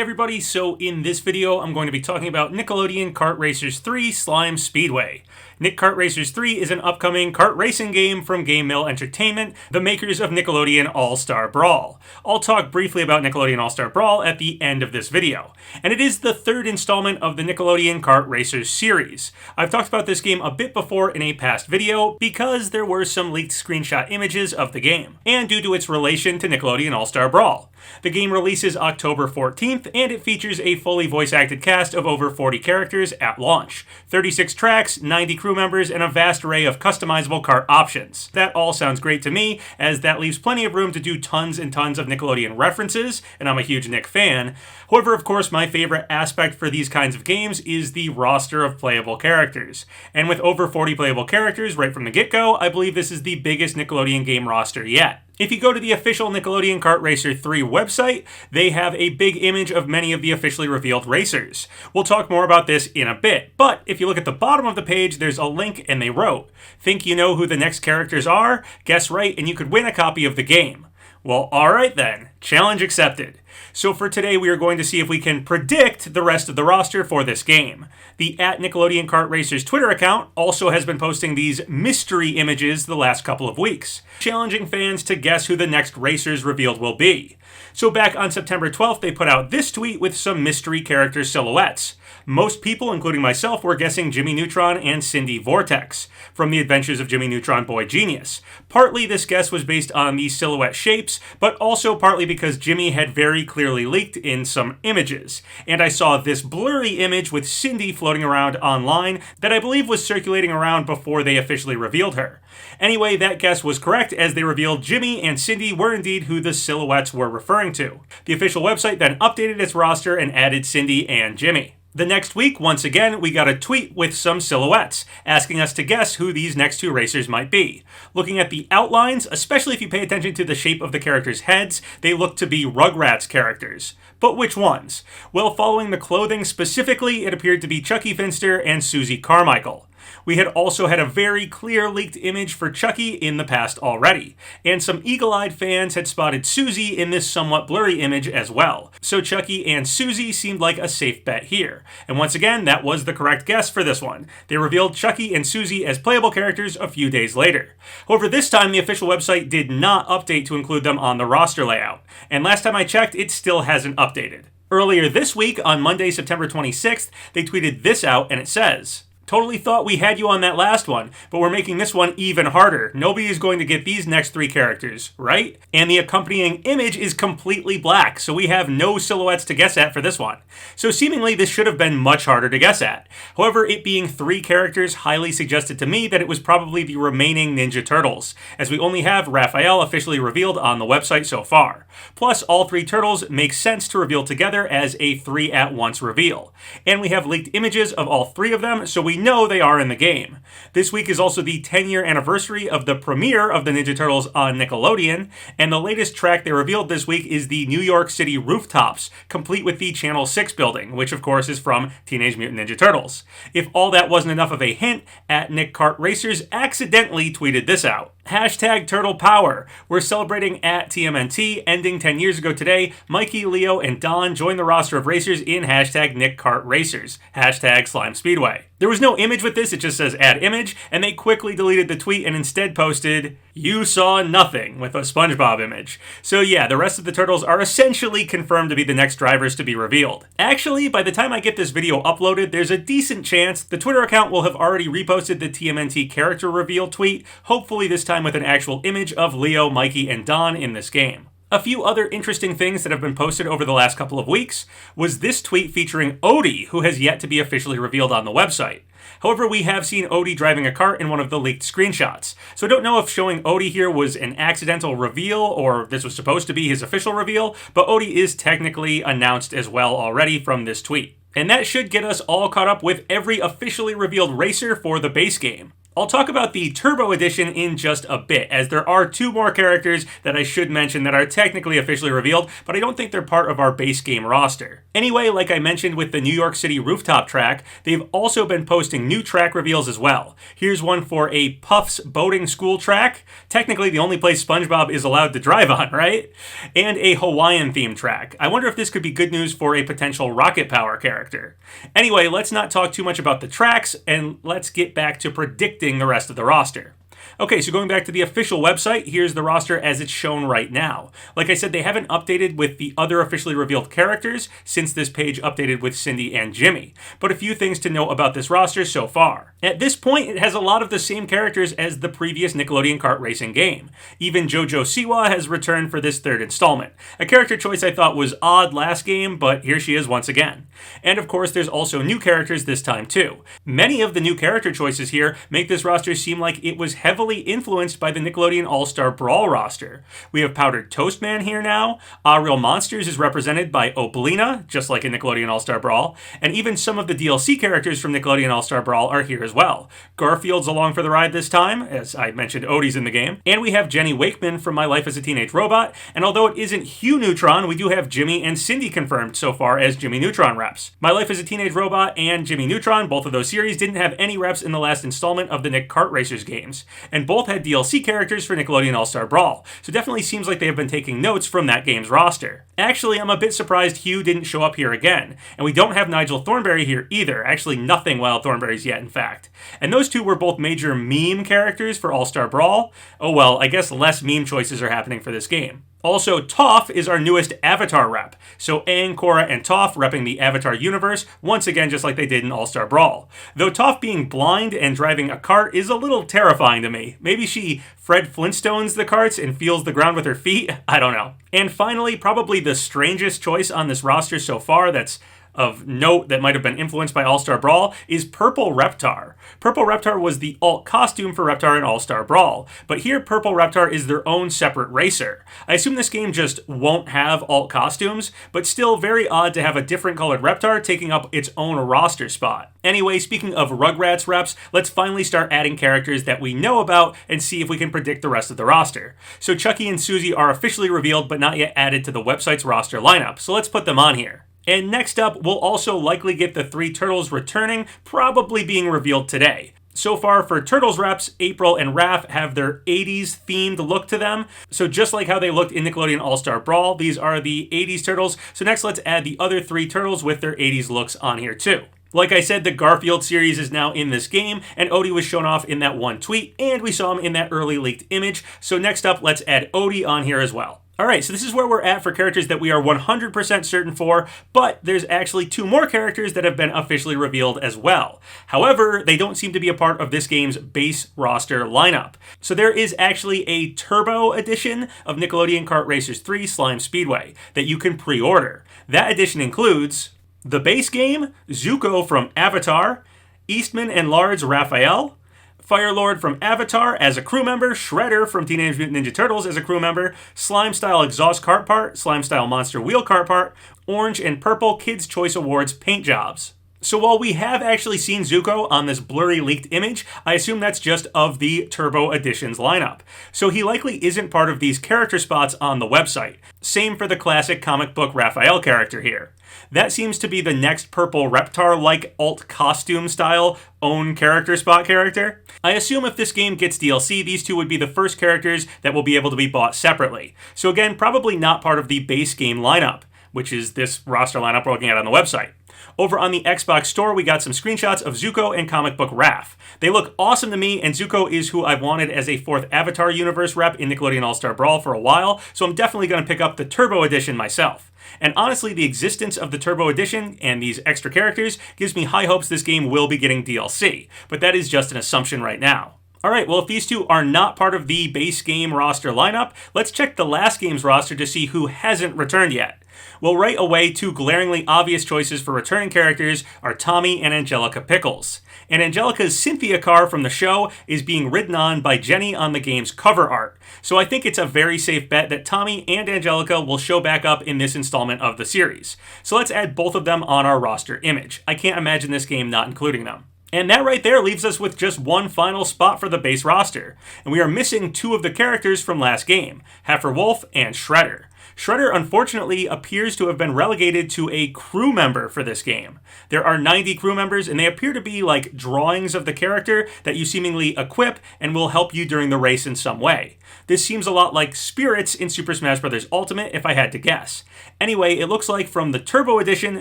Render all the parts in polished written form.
everybody, so in this video I'm going to be talking about Nickelodeon Kart Racers 3 Slime Speedway. Nick Kart Racers 3 is an upcoming kart racing game from Game Mill Entertainment, the makers of Nickelodeon All-Star Brawl. I'll talk briefly about Nickelodeon All-Star Brawl at the end of this video. And it is the third installment of the Nickelodeon Kart Racers series. I've talked about this game a bit before in a past video because there were some leaked screenshot images of the game, and due to its relation to Nickelodeon All-Star Brawl. The game releases October 14th, and it features a fully voice-acted cast of over 40 characters at launch, 36 tracks, 90 crew members, and a vast array of customizable kart options. That all sounds great to me, as that leaves plenty of room to do tons and tons of Nickelodeon references, and I'm a huge Nick fan. However, of course, my favorite aspect for these kinds of games is the roster of playable characters. And with over 40 playable characters right from the get-go, I believe this is the biggest Nickelodeon game roster yet. If you go to the official Nickelodeon Kart Racer 3 website, they have a big image of many of the officially revealed racers. We'll talk more about this in a bit, but if you look at the bottom of the page, there's a link and they wrote, "Think you know who the next characters are? Guess right and you could win a copy of the game." Well, alright then. Challenge accepted. So for today, we are going to see if we can predict the rest of the roster for this game. The @Nickelodeon Kart Racers Twitter account also has been posting these mystery images the last couple of weeks, challenging fans to guess who the next racers revealed will be. So back on September 12th, they put out this tweet with some mystery character silhouettes. Most people, including myself, were guessing Jimmy Neutron and Cindy Vortex from The Adventures of Jimmy Neutron Boy Genius. Partly this guess was based on the silhouette shapes, but also partly because Jimmy had very clearly leaked in some images. And I saw this blurry image with Cindy floating around online that I believe was circulating around before they officially revealed her. Anyway, that guess was correct, as they revealed Jimmy and Cindy were indeed who the silhouettes were referring to. The official website then updated its roster and added Cindy and Jimmy. The next week, once again, we got a tweet with some silhouettes, asking us to guess who these next two racers might be. Looking at the outlines, especially if you pay attention to the shape of the characters' heads, they look to be Rugrats characters. But which ones? Well, following the clothing specifically, it appeared to be Chucky Finster and Susie Carmichael. We had also had a very clear leaked image for Chucky in the past already, and some eagle-eyed fans had spotted Susie in this somewhat blurry image as well. So Chucky and Susie seemed like a safe bet here. And once again, that was the correct guess for this one. They revealed Chucky and Susie as playable characters a few days later. However, this time the official website did not update to include them on the roster layout, and last time I checked, it still hasn't updated. Earlier this week, on Monday, September 26th, they tweeted this out, and it says, "Totally thought we had you on that last one, but we're making this one even harder. Nobody is going to get these next three characters, right?" And the accompanying image is completely black, so we have no silhouettes to guess at for this one. So seemingly this should have been much harder to guess at. However, it being three characters highly suggested to me that it was probably the remaining Ninja Turtles, as we only have Raphael officially revealed on the website so far. Plus, all three turtles make sense to reveal together as a three-at-once reveal. And we have leaked images of all three of them, so we know they are in the game. This week is also the 10-year anniversary of the premiere of the Ninja Turtles on Nickelodeon, and the latest track they revealed this week is the New York City rooftops, complete with the Channel 6 building, which of course is from Teenage Mutant Ninja Turtles. If all that wasn't enough of a hint, @NickKartRacers accidentally tweeted this out. #TurtlePower. We're celebrating @TMNT, ending 10 years ago today. Mikey, Leo, and Don joined the roster of racers in #NickKartRacers, #SlimeSpeedway. There was no image with this, it just says add image, and they quickly deleted the tweet and instead posted, "You saw nothing," with a SpongeBob image. So yeah, the rest of the turtles are essentially confirmed to be the next drivers to be revealed. Actually, by the time I get this video uploaded, there's a decent chance the Twitter account will have already reposted the TMNT character reveal tweet, hopefully this time with an actual image of Leo, Mikey, and Don in this game. A few other interesting things that have been posted over the last couple of weeks was this tweet featuring Odie, who has yet to be officially revealed on the website. However, we have seen Odie driving a kart in one of the leaked screenshots, so I don't know if showing Odie here was an accidental reveal or this was supposed to be his official reveal, but Odie is technically announced as well already from this tweet. And that should get us all caught up with every officially revealed racer for the base game. I'll talk about the Turbo Edition in just a bit, as there are 2 more characters that I should mention that are technically officially revealed, but I don't think they're part of our base game roster. Anyway, like I mentioned with the New York City rooftop track, they've also been posting new track reveals as well. Here's one for a Puff's boating school track, technically the only place SpongeBob is allowed to drive on, right? And a Hawaiian themed track. I wonder if this could be good news for a potential Rocket Power character. Anyway, let's not talk too much about the tracks, and let's get back to predicting the rest of the roster. Okay, so going back to the official website, here's the roster as it's shown right now. Like I said, they haven't updated with the other officially revealed characters since this page updated with Cindy and Jimmy. But a few things to note about this roster so far. At this point, it has a lot of the same characters as the previous Nickelodeon Kart racing game. Even JoJo Siwa has returned for this 3rd installment. A character choice I thought was odd last game, but here she is once again. And of course, there's also new characters this time too. Many of the new character choices here make this roster seem like it was heavily influenced by the Nickelodeon All-Star Brawl roster. We have Powdered Toast Man here now, Real Monsters is represented by Oblina, just like in Nickelodeon All-Star Brawl, and even some of the DLC characters from Nickelodeon All-Star Brawl are here as well. Garfield's along for the ride this time, as I mentioned Odie's in the game, and we have Jenny Wakeman from My Life as a Teenage Robot, and although it isn't Hugh Neutron, we do have Jimmy and Cindy confirmed so far as Jimmy Neutron reps. My Life as a Teenage Robot and Jimmy Neutron, both of those series, didn't have any reps in the last installment of the Nick Kart Racers games, and both had DLC characters for Nickelodeon All-Star Brawl, so definitely seems like they have been taking notes from that game's roster. Actually, I'm a bit surprised Hugh didn't show up here again, and we don't have Nigel Thornberry here either, actually nothing Wild Thornberry's yet in fact. And those two were both major meme characters for All-Star Brawl. Oh well, I guess less meme choices are happening for this game. Also, Toph is our newest Avatar rep. So Aang, Korra, and Toph repping the Avatar universe, once again just like they did in All-Star Brawl. Though Toph being blind and driving a cart is a little terrifying to me. Maybe she Fred Flintstones the carts and feels the ground with her feet? I don't know. And finally, probably the strangest choice on this roster so far that's of note that might have been influenced by All-Star Brawl is Purple Reptar. Purple Reptar was the alt costume for Reptar in All-Star Brawl, but here Purple Reptar is their own separate racer. I assume this game just won't have alt costumes, but still very odd to have a different colored Reptar taking up its own roster spot. Anyway, speaking of Rugrats reps, let's finally start adding characters that we know about and see if we can predict the rest of the roster. So Chucky and Susie are officially revealed but not yet added to the website's roster lineup, so let's put them on here. And next up, we'll also likely get the 3 Turtles returning, probably being revealed today. So far for Turtles reps, April and Raph have their 80s themed look to them. So just like how they looked in Nickelodeon All-Star Brawl, these are the 80s Turtles. So next let's add the other 3 Turtles with their 80s looks on here too. Like I said, the Garfield series is now in this game, and Odie was shown off in that one tweet, and we saw him in that early leaked image. So next up, let's add Odie on here as well. Alright, so this is where we're at for characters that we are 100% certain for, but there's actually 2 more characters that have been officially revealed as well. However, they don't seem to be a part of this game's base roster lineup. So there is actually a Turbo edition of Nickelodeon Kart Racers 3 Slime Speedway that you can pre-order. That edition includes the base game, Zuko from Avatar, Eastman and Lard's Raphael, Firelord from Avatar as a crew member, Shredder from Teenage Mutant Ninja Turtles as a crew member, Slime-style exhaust cart part, Slime-style monster wheel cart part, orange and purple Kids' Choice Awards paint jobs. So while we have actually seen Zuko on this blurry leaked image, I assume that's just of the Turbo Editions lineup. So he likely isn't part of these character spots on the website. Same for the classic comic book Raphael character here. That seems to be the next Purple Reptar-like alt costume style own character spot character. I assume if this game gets DLC, these 2 would be the first characters that will be able to be bought separately. So again, probably not part of the base game lineup, which is this roster lineup we're looking at on the website. Over on the Xbox store, we got some screenshots of Zuko and comic book Raph. They look awesome to me, and Zuko is who I've wanted as a 4th Avatar universe rep in Nickelodeon All-Star Brawl for a while, so I'm definitely going to pick up the Turbo Edition myself. And honestly, the existence of the Turbo Edition and these extra characters gives me high hopes this game will be getting DLC, but that is just an assumption right now. Alright, well if these 2 are not part of the base game roster lineup, let's check the last game's roster to see who hasn't returned yet. Well, right away, 2 glaringly obvious choices for returning characters are Tommy and Angelica Pickles. And Angelica's Cynthia car from the show is being ridden on by Jenny on the game's cover art. So I think it's a very safe bet that Tommy and Angelica will show back up in this installment of the series. So let's add both of them on our roster image. I can't imagine this game not including them. And that right there leaves us with just one final spot for the base roster. And we are missing 2 of the characters from last game, Heifer Wolf and Shredder. Shredder, unfortunately, appears to have been relegated to a crew member for this game. There are 90 crew members, and they appear to be like drawings of the character that you seemingly equip and will help you during the race in some way. This seems a lot like spirits in Super Smash Bros. Ultimate, if I had to guess. Anyway, it looks like from the Turbo Edition,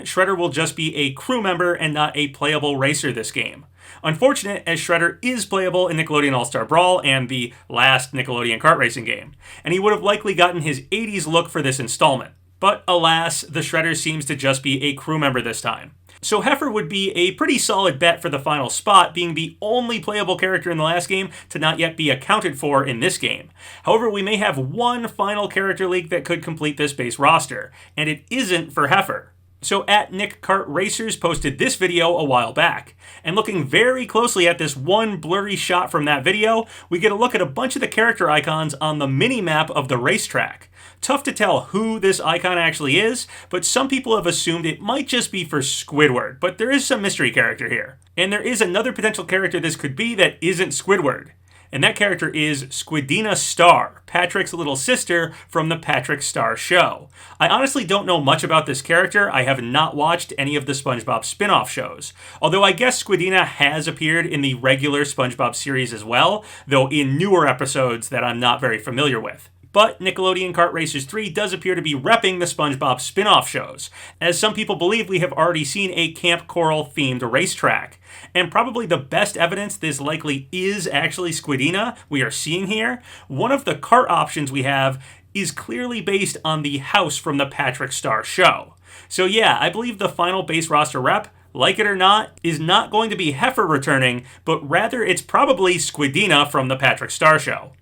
Shredder will just be a crew member and not a playable racer this game. Unfortunate, as Shredder is playable in Nickelodeon All-Star Brawl and the last Nickelodeon kart racing game, and he would have likely gotten his 80s look for this installment. But alas, the Shredder seems to just be a crew member this time. So Heifer would be a pretty solid bet for the final spot, being the only playable character in the last game to not yet be accounted for in this game. However, we may have one final character leak that could complete this base roster, and it isn't for Heifer. So at Nick Kart Racers posted this video a while back, and looking very closely at this one blurry shot from that video, we get a look at a bunch of the character icons on the mini-map of the racetrack. Tough to tell who this icon actually is, but some people have assumed it might just be for Squidward, but there is some mystery character here. And there is another potential character this could be that isn't Squidward. And that character is Squidina Star, Patrick's little sister from the Patrick Star Show. I honestly don't know much about this character. I have not watched any of the SpongeBob spin-off shows. Although I guess Squidina has appeared in the regular SpongeBob series as well, though in newer episodes that I'm not very familiar with. But Nickelodeon Kart Racers 3 does appear to be repping the SpongeBob spin-off shows, as some people believe we have already seen a Camp Coral-themed racetrack. And probably the best evidence this likely is actually Squidina we are seeing here. One of the kart options we have is clearly based on the house from the Patrick Star Show. So yeah, I believe the final base roster rep, like it or not, is not going to be Heifer returning, but rather it's probably Squidina from the Patrick Star Show.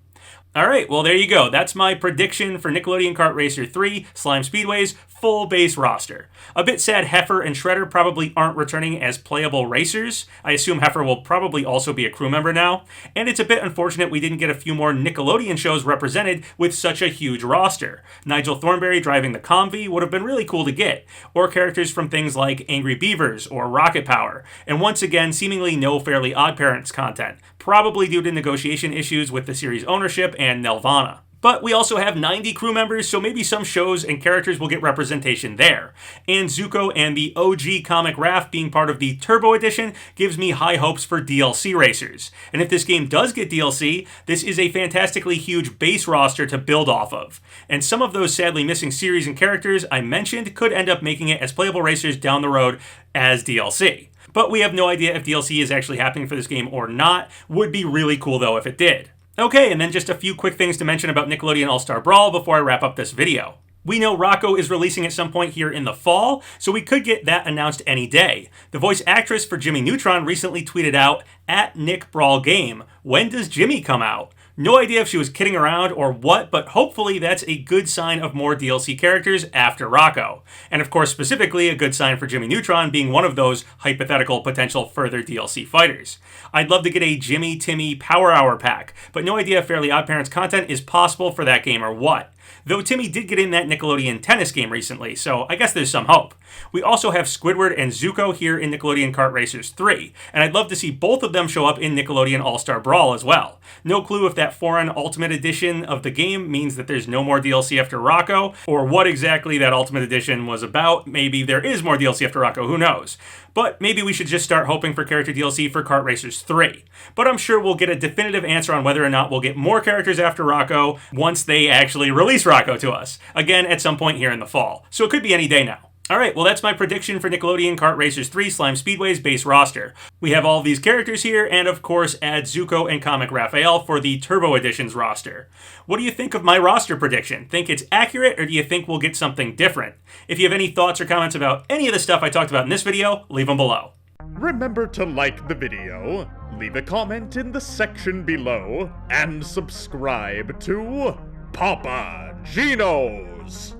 Alright, well there you go. That's my prediction for Nickelodeon Kart Racer 3 Slime Speedway's full base roster. A bit sad Heifer and Shredder probably aren't returning as playable racers. I assume Heifer will probably also be a crew member now. And it's a bit unfortunate we didn't get a few more Nickelodeon shows represented with such a huge roster. Nigel Thornberry driving the Comvy would have been really cool to get. Or characters from things like Angry Beavers or Rocket Power. And once again, seemingly no Fairly OddParents content. Probably due to negotiation issues with the series ownership and Nelvana. But we also have 90 crew members, so maybe some shows and characters will get representation there. And Zuko and the OG Comic Raft being part of the Turbo Edition gives me high hopes for DLC racers. And if this game does get DLC, this is a fantastically huge base roster to build off of. And some of those sadly missing series and characters I mentioned could end up making it as playable racers down the road as DLC. But we have no idea if DLC is actually happening for this game or not. Would be really cool though if it did. Okay, and then just a few quick things to mention about Nickelodeon All-Star Brawl before I wrap up this video. We know Rocco is releasing at some point here in the fall, so we could get that announced any day. The voice actress for Jimmy Neutron recently tweeted out, @NickBrawlGame, when does Jimmy come out? No idea if she was kidding around or what, but hopefully that's a good sign of more DLC characters after Rocco. And of course, specifically, a good sign for Jimmy Neutron being one of those hypothetical potential further DLC fighters. I'd love to get a Jimmy Timmy Power Hour pack, but no idea if Fairly OddParents content is possible for that game or what. Though Timmy did get in that Nickelodeon tennis game recently, so I guess there's some hope. We also have Squidward and Zuko here in Nickelodeon Kart Racers 3, and I'd love to see both of them show up in Nickelodeon All-Star Brawl as well. No clue if that foreign Ultimate Edition of the game means that there's no more DLC after Rocco, or what exactly that Ultimate Edition was about. Maybe there is more DLC after Rocco, who knows? But maybe we should just start hoping for character DLC for Kart Racers 3. But I'm sure we'll get a definitive answer on whether or not we'll get more characters after Rocco once they actually release Rocco to us. Again, at some point here in the fall. So it could be any day now. Alright, well that's my prediction for Nickelodeon Kart Racers 3 Slime Speedway's base roster. We have all these characters here, and of course add Zuko and Comic Raphael for the Turbo Edition's roster. What do you think of my roster prediction? Think it's accurate, or do you think we'll get something different? If you have any thoughts or comments about any of the stuff I talked about in this video, leave them below. Remember to like the video, leave a comment in the section below, and subscribe to Papa Gino's!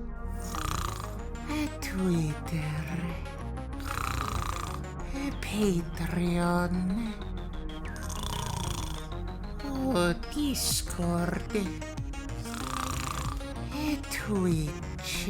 Twitter, Patreon, Discord, Twitch.